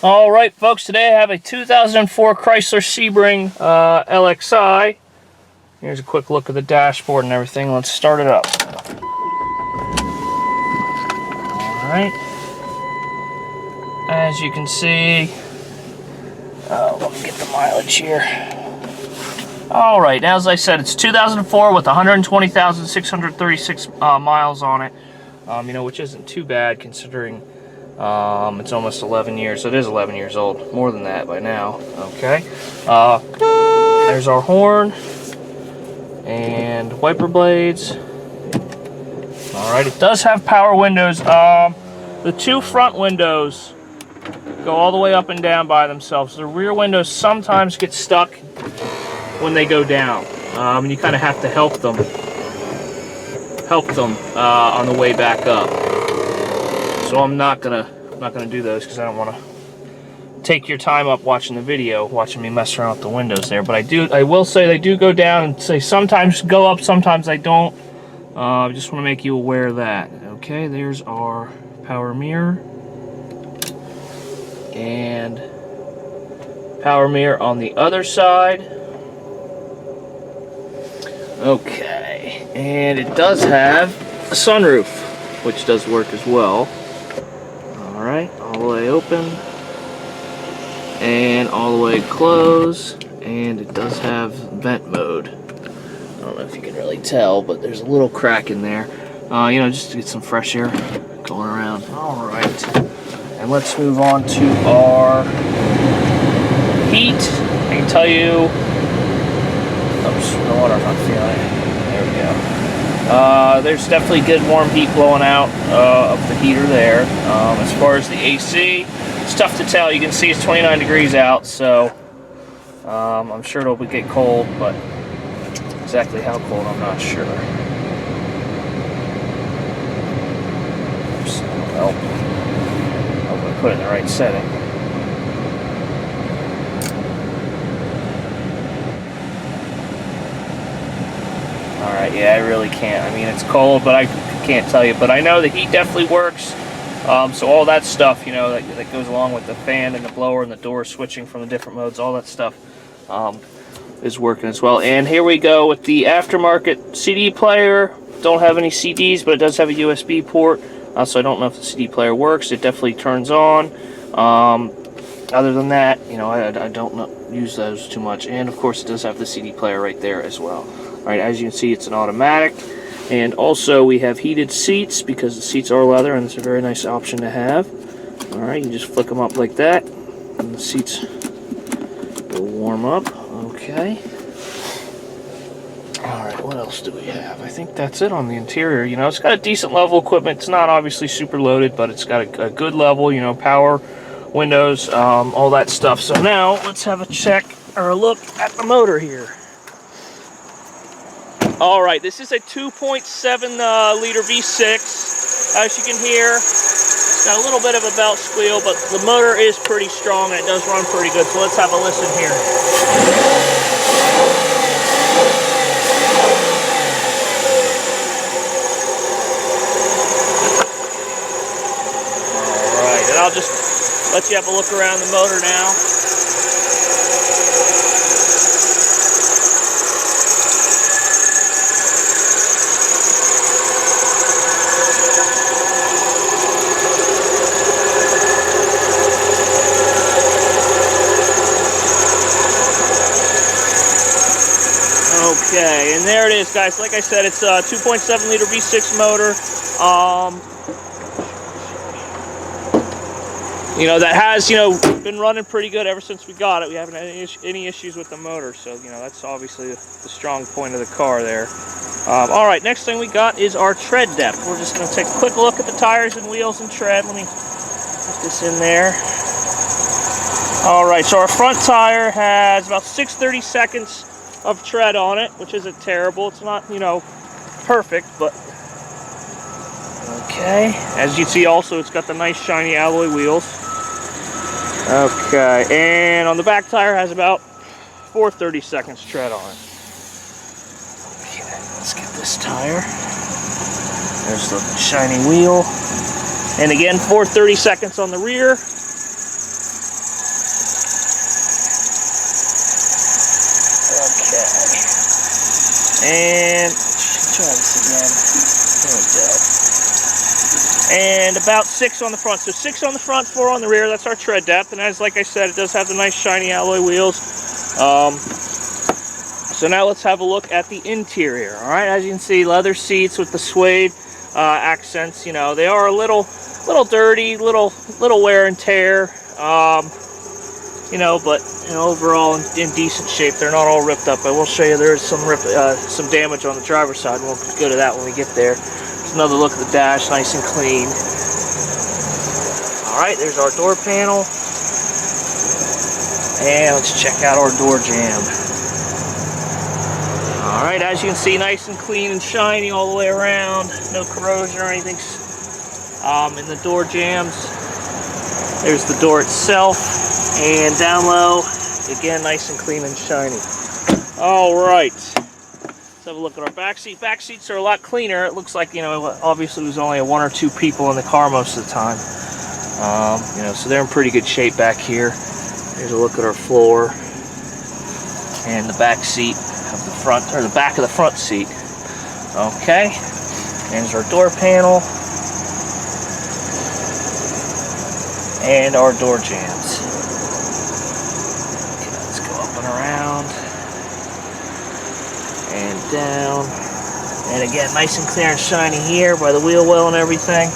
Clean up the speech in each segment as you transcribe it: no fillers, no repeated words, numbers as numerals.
Alright folks, today I have a 2004 Chrysler Sebring LXI. Here's a quick look at the dashboard and everything. Let's start it up. Alright. As you can see, let me get the mileage here. Alright, as I said, it's 2004 with 120,636 miles on it. Which isn't too bad considering it's almost 11 years. It is 11 years old. More than that by now. Okay. There's our horn and wiper blades. Alright, it does have power windows. The two front windows go all the way up and down by themselves. The rear windows sometimes get stuck when they go down. And you kind of have to help them on the way back up. So I'm not gonna do those because I don't want to take your time up watching the video, watching me mess around with the windows there. But I will say they do go down, and say sometimes go up, sometimes they don't. I just want to make you aware of that. Okay, there's our power mirror and power mirror on the other side. Okay, and it does have a sunroof, which does work as well. Alright, all the way open and all the way close, and it does have vent mode. I don't know if you can really tell, but there's a little crack in there, just to get some fresh air going around. Alright, and let's move on to our heat. I can tell you, oops, no wonder I'm not feeling it. There we go. There's definitely good warm heat blowing out of the heater there. As far as the AC, it's tough to tell. You can see it's 29 degrees out, so I'm sure it'll get cold, but exactly how cold I'm not sure. Oops, well, I hope I put it in the right setting. Alright, yeah, I really can't. I mean, it's cold, but I can't tell you. But I know the heat definitely works. So all that stuff, that goes along with the fan and the blower and the door switching from the different modes, all that stuff is working as well. And here we go with the aftermarket CD player. Don't have any CDs, but it does have a USB port. So I don't know if the CD player works. It definitely turns on. Other than that, I don't use those too much. And of course, it does have the CD player right there as well. Alright, as you can see, it's an automatic. And also, we have heated seats because the seats are leather, and it's a very nice option to have. Alright, you just flick them up like that, and the seats will warm up. Okay. Alright, what else do we have? I think that's it on the interior. It's got a decent level equipment. It's not obviously super loaded, but it's got a good level, power, windows, all that stuff. So now, let's have a check or a look at the motor here. Alright, this is a 2.7 liter V6. As you can hear, it's got a little bit of a belt squeal, but the motor is pretty strong and it does run pretty good. So let's have a listen here. Alright, and I'll just let you have a look around the motor now. Okay, and there it is, guys. Like I said, it's a 2.7 liter V6 motor. That has, been running pretty good ever since we got it. We haven't had any issues with the motor, so, that's obviously the strong point of the car there. Alright, next thing we got is our tread depth. We're just going to take a quick look at the tires and wheels and tread. Let me put this in there. Alright, so our front tire has about 6/32 of tread on it, which isn't terrible. It's not, perfect, but okay. As you see, also, it's got the nice shiny alloy wheels. Okay, and on the back tire has about 4/32 tread on it. Okay, let's get this tire. There's the shiny wheel. And again, 4/32 on the rear. And let's try this again. There we go. And about 6 on the front. So 6 on the front, 4 on the rear. That's our tread depth. And as like I said, it does have the nice shiny alloy wheels. So now let's have a look at the interior. All right, as you can see, leather seats with the suede accents. You know, they are a little dirty, little wear and tear. You know, but you know, overall in decent shape. They're not all ripped up. I will show you there is some damage on the driver's side. We'll go to that when we get there. There's another look at the dash, nice and clean. All right, there's our door panel, and let's check out our door jamb. All right, as you can see, nice and clean and shiny all the way around. No corrosion or anything in the door jambs. There's the door itself, and down low, again, nice and clean and shiny. All right, let's have a look at our back seat. Back seats are a lot cleaner. It looks like, you know, obviously there's only 1 or 2 people in the car most of the time. You know, so they're in pretty good shape back here. Here's a look at our floor and the back seat of the front, or the back of the front seat. Okay, there's our door panel and our door jambs. Okay, let's go up and around and down, and again, nice and clear and shiny here by the wheel well and everything.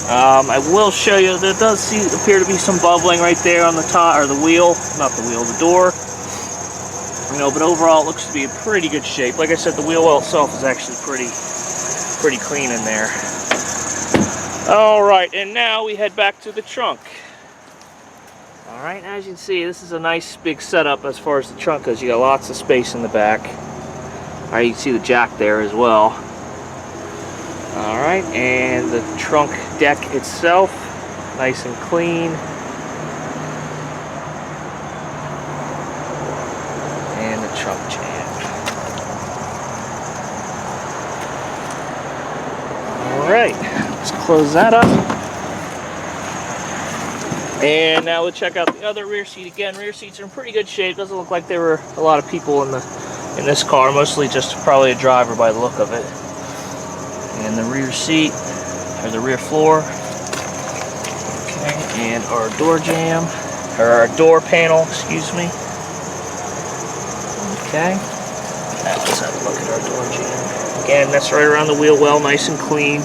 I will show you, there does appear to be some bubbling right there on the top, or the wheel, not the wheel, the door. You know, but overall it looks to be in pretty good shape. Like I said, the wheel well itself is actually pretty clean in there. All right, and now we head back to the trunk. All right, as you can see, this is a nice big setup as far as the trunk goes. You got lots of space in the back. All right, you can see the jack there as well. All right, and the trunk deck itself, nice and clean. And the trunk jamb. All right, let's close that up. And now we'll check out the other rear seat. Again, rear seats are in pretty good shape. Doesn't look like there were a lot of people in this car, mostly just probably a driver by the look of it. And the rear seat, or the rear floor. Okay, and our door jamb, or our door panel, excuse me. Okay, now let's have a look at our door jamb. Again, that's right around the wheel well, nice and clean.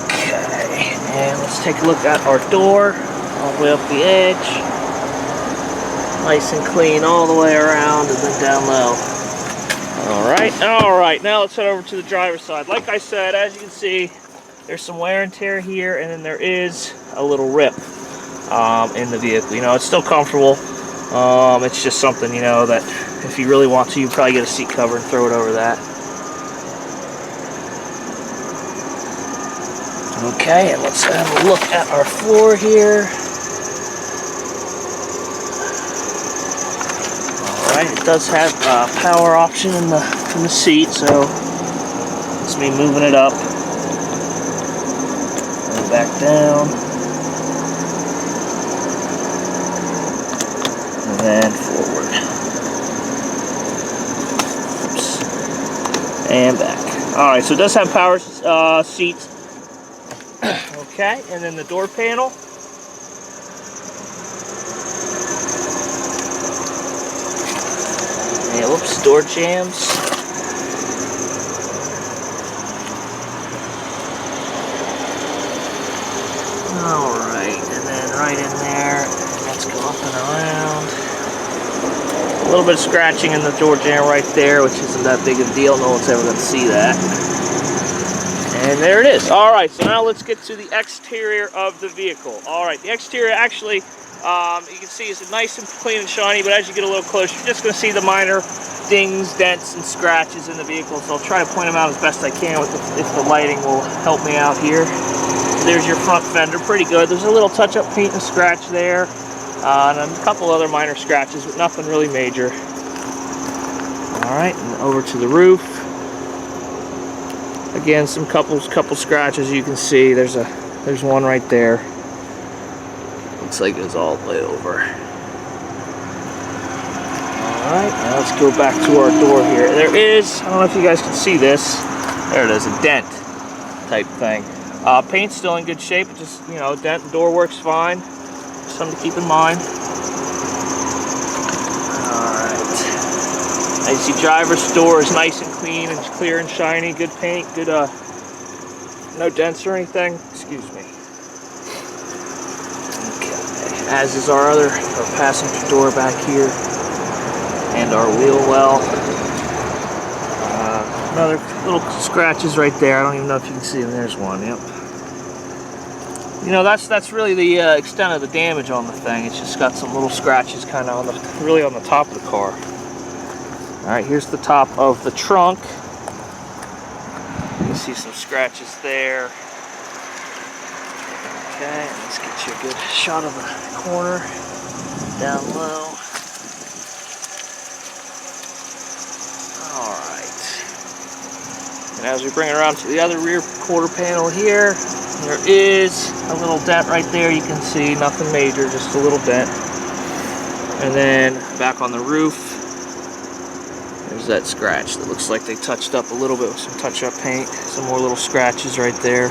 Okay, and let's take a look at our door, all the way up the edge. Nice and clean all the way around and then down low. All right, now let's head over to the driver's side. Like I said, as you can see, there's some wear and tear here, and then there is a little rip in the vehicle. You know, it's still comfortable. It's just something, you know, that if you really want to, you probably get a seat cover and throw it over that. Okay, and let's have a look at our floor here. It does have a power option in the seat, so it's me moving it up and back down, and then forward. Oops. And back. All right, so it does have power seats. Okay, and then the door panel. Whoops, door jambs. Alright, and then right in there, let's go up and around. A little bit of scratching in the door jamb right there, which isn't that big of a deal. No one's ever going to see that. And there it is. Alright, so now let's get to the exterior of the vehicle. Alright, the exterior actually, you can see it's nice and clean and shiny, but as you get a little closer, you're just going to see the minor dings, dents, and scratches in the vehicle. So I'll try to point them out as best I can if the lighting will help me out here. There's your front fender, pretty good. There's a little touch-up paint and scratch there, and a couple other minor scratches, but nothing really major. All right, and over to the roof. Again, some couple scratches you can see. There's one right there. Looks like it's all the way over. Alright, now let's go back to our door here. There is, I don't know if you guys can see this, there it is, a dent type thing. Paint's still in good shape, just, you know, dent and door works fine. Something to keep in mind. Alright. As you driver's door is nice and clean and clear and shiny, good paint, good, no dents or anything. Excuse me. Okay. As is our passenger door back here. And our wheel well. Another little scratches right there. I don't even know if you can see them. There's one. Yep. You know, that's really the extent of the damage on the thing. It's just got some little scratches kind of really on the top of the car. All right, here's the top of the trunk. You can see some scratches there. Okay, let's get you a good shot of the corner down low. All right. And as we bring it around to the other rear quarter panel here, there is a little dent right there. You can see nothing major, just a little dent. And then back on the roof, there's that scratch that looks like they touched up a little bit with some touch-up paint. Some more little scratches right there.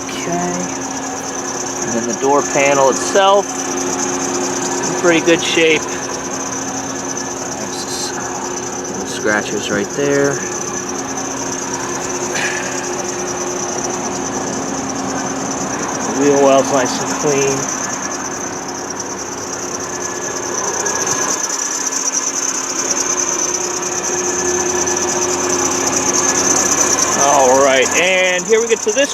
Okay. And then the door panel itself, in pretty good shape. Scratches right there. The wheel well's nice and clean. Alright, and here we get to this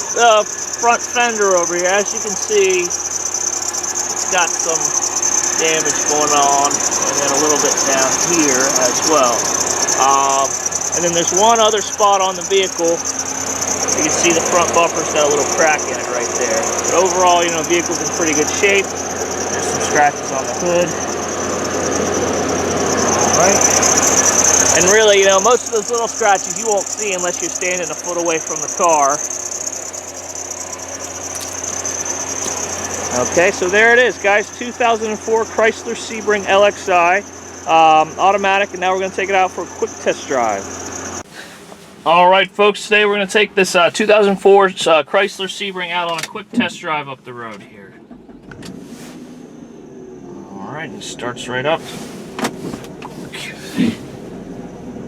front fender over here. As you can see, it's got some damage going on, and then a little bit down here as well. And then there's one other spot on the vehicle. You can see the front bumper's got a little crack in it right there. But overall, you know, the vehicle's in pretty good shape. There's some scratches on the hood. Alright. And really, you know, most of those little scratches you won't see unless you're standing a foot away from the car. Okay, so there it is, guys. 2004 Chrysler Sebring LXI. Automatic, and now we're going to take it out for a quick test drive. Alright folks, today we're going to take this 2004 Chrysler Sebring out on a quick test drive up the road here. Alright, it starts right up. Okay.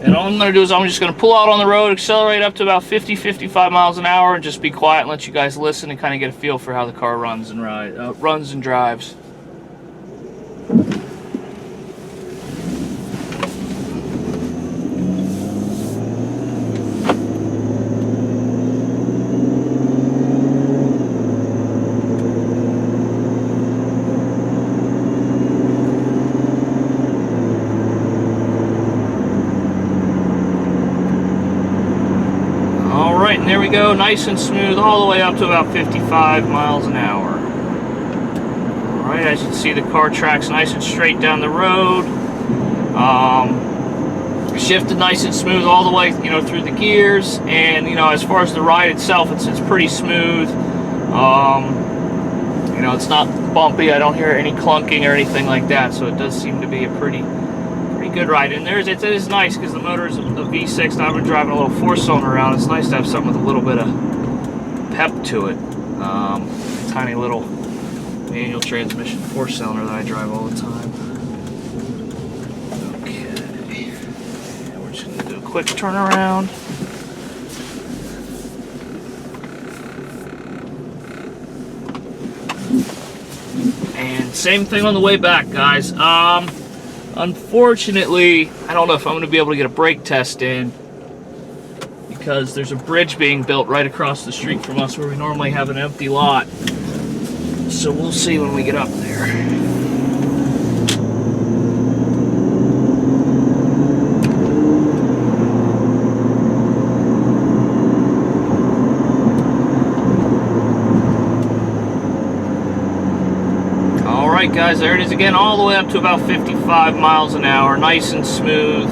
And all I'm going to do is I'm just going to pull out on the road, accelerate up to about 50-55 miles an hour, and just be quiet and let you guys listen and kind of get a feel for how the car runs and drives. Alright, and there we go, nice and smooth all the way up to about 55 miles an hour. Alright, as you can see, the car tracks nice and straight down the road. Shifted nice and smooth all the way, you know, through the gears. And, you know, as far as the ride itself, it's pretty smooth. You know, it's not bumpy. I don't hear any clunking or anything like that. So it does seem to be a pretty good ride. And it is nice because the motor is a V6 and I've been driving a little 4-cylinder around. It's nice to have something with a little bit of pep to it. Tiny little manual transmission 4-cylinder that I drive all the time. Okay, and we're just going to do a quick turnaround. And same thing on the way back, guys. Unfortunately, I don't know if I'm going to be able to get a brake test in because there's a bridge being built right across the street from us where we normally have an empty lot. So we'll see when we get up there. Alright guys, there it is again, all the way up to about 55 miles an hour, nice and smooth.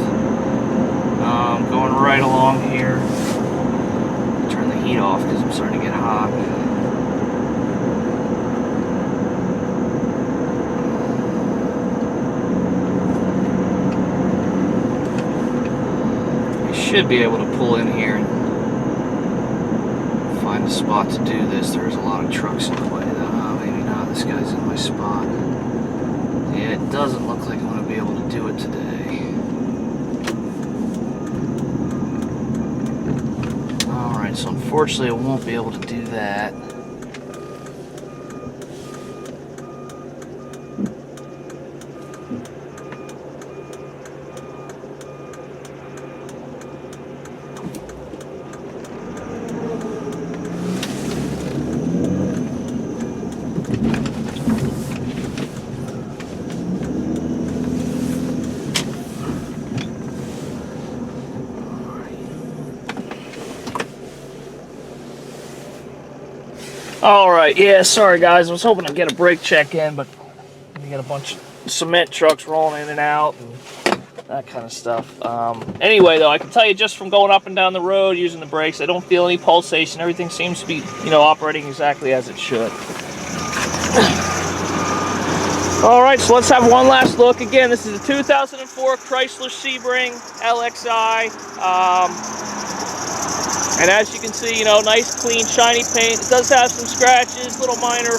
Going right along here. Turn the heat off because I'm starting to get hot. should be able to pull in here and find a spot to do this. There's a lot of trucks in the way though. Oh, maybe not. This guy's in my spot. Yeah, it doesn't look like I'm going to be able to do it today. Alright, so unfortunately I won't be able to do that. Alright, yeah, sorry guys, I was hoping to get a brake check in, but we got a bunch of cement trucks rolling in and out and that kind of stuff. Anyway though, I can tell you just from going up and down the road using the brakes, I don't feel any pulsation. Everything seems to be, you know, operating exactly as it should. Alright, so let's have one last look. Again, this is a 2004 Chrysler Sebring LXI. And as you can see, you know, nice, clean, shiny paint. It does have some scratches, little minor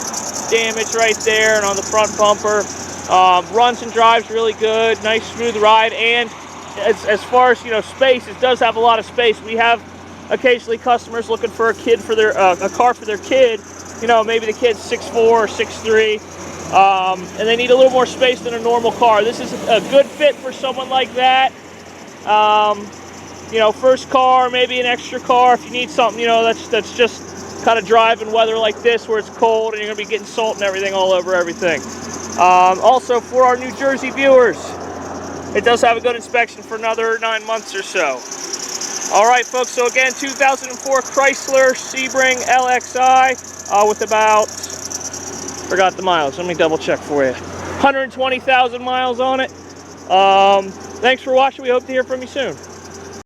damage right there and on the front bumper. Runs and drives really good, nice, smooth ride. And as far as, you know, space, it does have a lot of space. We have occasionally customers looking for a car for their kid. You know, maybe the kid's 6'4" or 6'3", and they need a little more space than a normal car. This is a good fit for someone like that. You know, first car, maybe an extra car if you need something, you know, that's just kind of driving weather like this where it's cold and you're going to be getting salt and everything all over everything. Also, for our New Jersey viewers, it does have a good inspection for another 9 months or so. All right, folks, so again, 2004 Chrysler Sebring LXI with about, forgot the miles, let me double check for you, 120,000 miles on it. Thanks for watching. We hope to hear from you soon.